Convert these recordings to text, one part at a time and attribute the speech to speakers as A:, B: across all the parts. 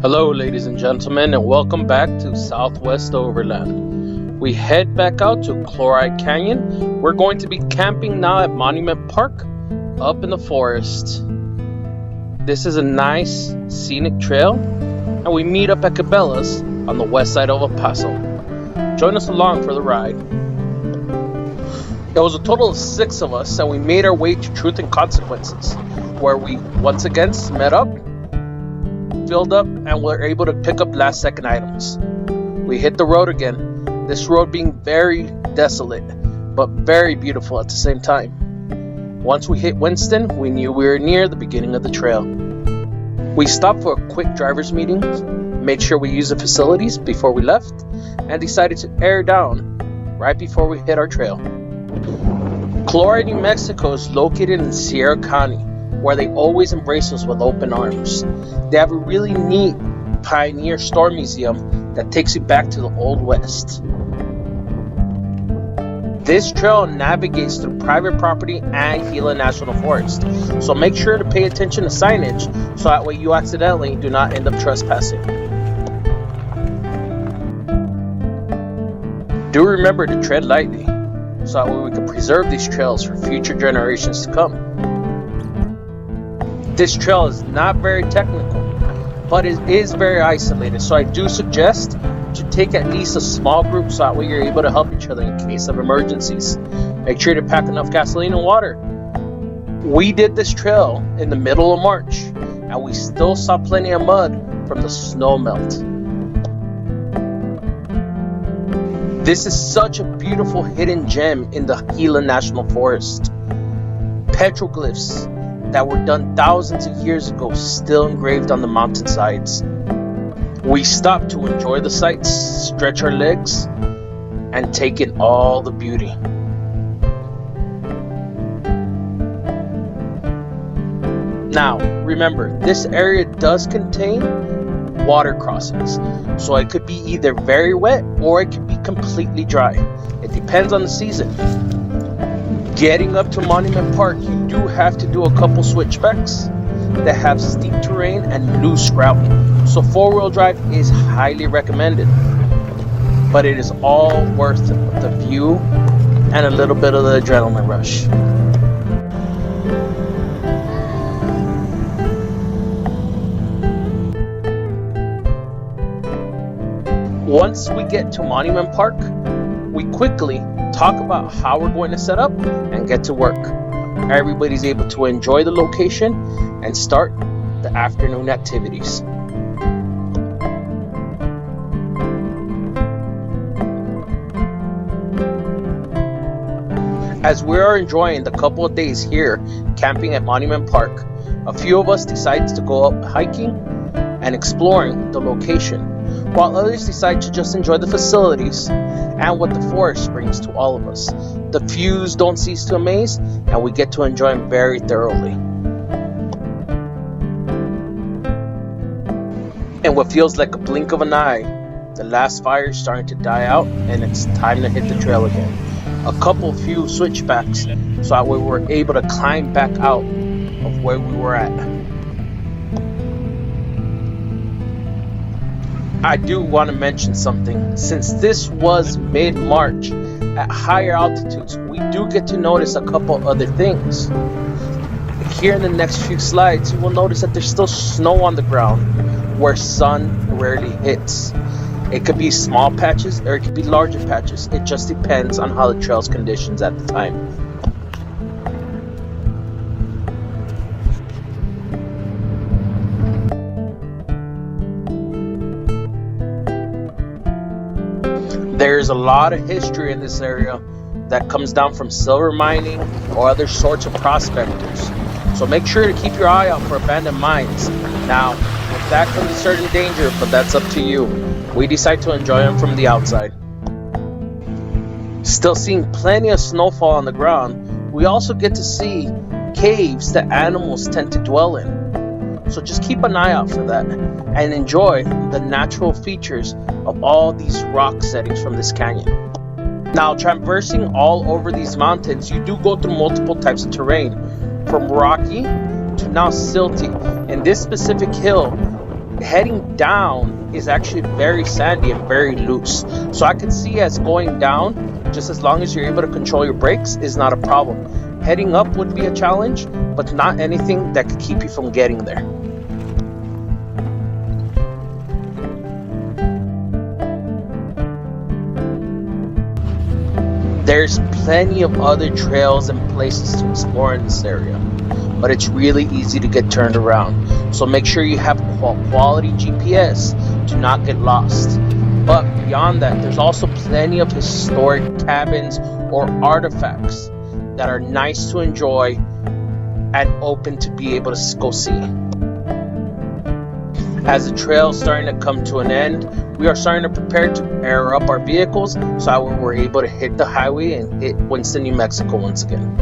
A: Hello ladies and gentlemen, and welcome back to Southwest Overland. We head back out to Chloride Canyon. We're going to be camping now at Monument Park up in the forest. This is a nice scenic trail, and we meet up at Cabela's on the west side of El Paso. Join us along for the ride. There was a total of 6 of us, and we made our way to Truth and Consequences, where we once again met up, filled up, and were able to pick up last second items. We hit the road again, this road being very desolate but very beautiful at the same time. Once we hit Winston, we knew we were near the beginning of the trail. We stopped for a quick driver's meeting, made sure we used the facilities before we left, and decided to air down right before we hit our trail. Chloride, New Mexico is located in Sierra County, where they always embrace us with open arms. They have a really neat pioneer store museum that takes you back to the Old West. This trail navigates through private property and Gila National Forest, so make sure to pay attention to signage so that way you accidentally do not end up trespassing. Do remember to tread lightly so that way we can preserve these trails for future generations to come. This trail is not very technical, but it is very isolated, so I do suggest to take at least a small group so that way you're able to help each other in case of emergencies. Make sure to pack enough gasoline and water. We did this trail in the middle of March, and we still saw plenty of mud from the snow melt. This is such a beautiful hidden gem in the Gila National Forest. Petroglyphs that were done thousands of years ago still engraved on the mountainsides. We stopped to enjoy the sights, stretch our legs, and take in all the beauty. Now, remember, this area does contain water crossings, so it could be either very wet or it could be completely dry. It depends on the season. Getting up to Monument Park, you do have to do a couple switchbacks that have steep terrain and loose gravel, so 4-wheel drive is highly recommended, but it is all worth the view and a little bit of the adrenaline rush. Once we get to Monument Park, we quickly talk about how we're going to set up and get to work. Everybody's able to enjoy the location and start the afternoon activities. As we are enjoying the couple of days here camping at Monument Park, a few of us decide to go up hiking and exploring the location, while others decide to just enjoy the facilities and what the forest brings to all of us. The views don't cease to amaze, and we get to enjoy them very thoroughly. And what feels like a blink of an eye, the last fire is starting to die out, and it's time to hit the trail again. A few switchbacks, so that we were able to climb back out of where we were at. I do want to mention something. Since this was mid-March, at higher altitudes, we do get to notice a couple other things. Here in the next few slides, you will notice that there's still snow on the ground where sun rarely hits. It could be small patches or it could be larger patches. It just depends on how the trail's conditions at the time. There's a lot of history in this area that comes down from silver mining or other sorts of prospectors. So make sure to keep your eye out for abandoned mines. Now, with that comes a certain danger, but that's up to you. We decide to enjoy them from the outside. Still seeing plenty of snowfall on the ground, we also get to see caves that animals tend to dwell in. So just keep an eye out for that and enjoy the natural features of all these rock settings from this canyon. Now, traversing all over these mountains, you do go through multiple types of terrain, from rocky to now silty. And this specific hill heading down is actually very sandy and very loose. So I can see as going down, just as long as you're able to control your brakes, is not a problem. Heading up would be a challenge, but not anything that could keep you from getting there. There's plenty of other trails and places to explore in this area, but it's really easy to get turned around. So make sure you have quality GPS to not get lost. But beyond that, there's also plenty of historic cabins or artifacts that are nice to enjoy and open to be able to go see. As the trail is starting to come to an end, we are starting to prepare to air up our vehicles so we're able to hit the highway and hit Winston, New Mexico once again.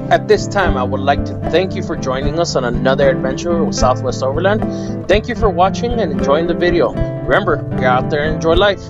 A: At this time, I would like to thank you for joining us on another adventure with Southwest Overland. Thank you for watching and enjoying the video. Remember, get out there and enjoy life.